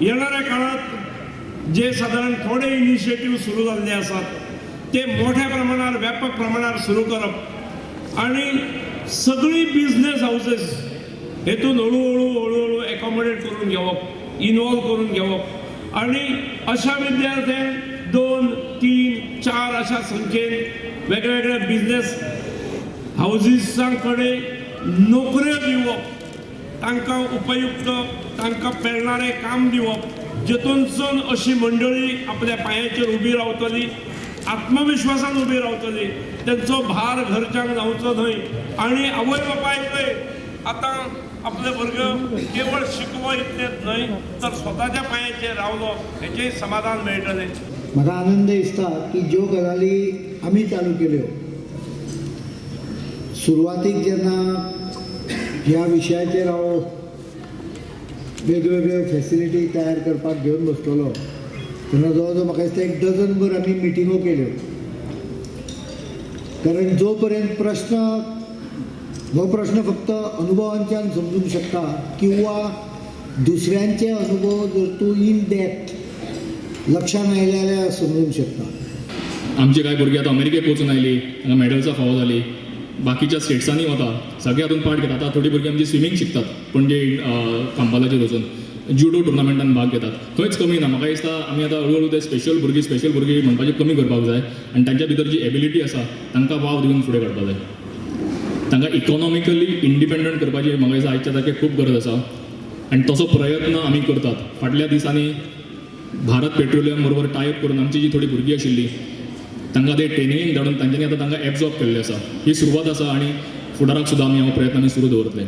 येणाऱ्या काळात जे साधारण थोडे इनिशिएटिव्ह सुरू झालेले असतात ते मोठ्या प्रमाणावर व्यापक प्रमाणावर सुरू करप आणि सगळी बिझनेस हाऊसेस हेतून हळूहळू एकोमोडेट करून घेवप, इन्वॉल्व करून घेवप आणि अशा विद्यार्थ्यांक 2, 3, 4 अशा संख्येन वेगवेगळ्या बिझनेस हाऊसेसांकडे नोकऱ्यो दिवप, तांकां उपयुक्त तांकां पेलणारें काम दिवप, जेतूनसून अशी मंडळी आपल्या पांयाचेर उबी रावतली, आत्मविश्वासान उबी रावतली, त्यांचो भार घरच्यांक जावचो न्हय आणि आवय बापायकय आतां आपले भुरगे केवळ शिकवो इतलेंच न्हय तर स्वताच्या पांयाचेर रावलो हेचेंय समाधान मेळटलें. म्हाका आनंद दिसता की ज्यो गजाली आमी चालू केल्यो सुरवातीक जेन्ना ह्या विशयाचेर हांव वेगवेगळ्यो फॅसिलिटी तयार करपाक घेवन बसलेलो तेन्ना जवळ जवळ म्हाका दिसता 1 डझनभर आमी मिटिंगो केल्यो. कारण जो पर्यंत हो प्रश्न फक्त अनुभवांच्यान समजूंक शकता किंवा दुसऱ्यांचे अनुभव जर तूं इन डेप्थ लक्षांत आयले जाल्यार समजूंक शकता. आमचे कांय भुरगे आतां अमेरिकेक वचून आयली, हांगा मेडल्सां फावो जाली, बाकीच्या स्टेट्सांनी वता, सगळे हातून पार्ट घेतात. आतां थोडी भुरगीं आमची स्विमींग शिकतात पणजे कांपालाचेर वचून, जुडो टुर्नामेंटान भाग घेतात. खंयच कमी ना. म्हाका दिसता आमी आतां हळूहळू ते स्पेशल भुरगीं म्हणपाचें कमी करपाक जाय आनी तांच्या भितर जी एबिलिटी आसा तांकां वाव दिवन फुडें काडपाक जाय. तांकां इकॉनॉमिकली इंडिपेंडंट करपाची म्हाका दिसता आयच्या तारखेक खूब गरज आसा आनी तसो प्रयत्न आमी करतात. फाटल्या दिसांनी भारत पेट्रोलियम बरोबर टायअप करून आमची जी थोडी भुरगीं आशिल्लीं तांकां ते ट्रेनिंगेक धाडून तांच्यांनी आतां तांकां एब्जॉर्ब केल्लें आसा. ही सुरवात आसा आनी फुडाराक सुद्दां आमी हो प्रयत्न सुरू दवरतले.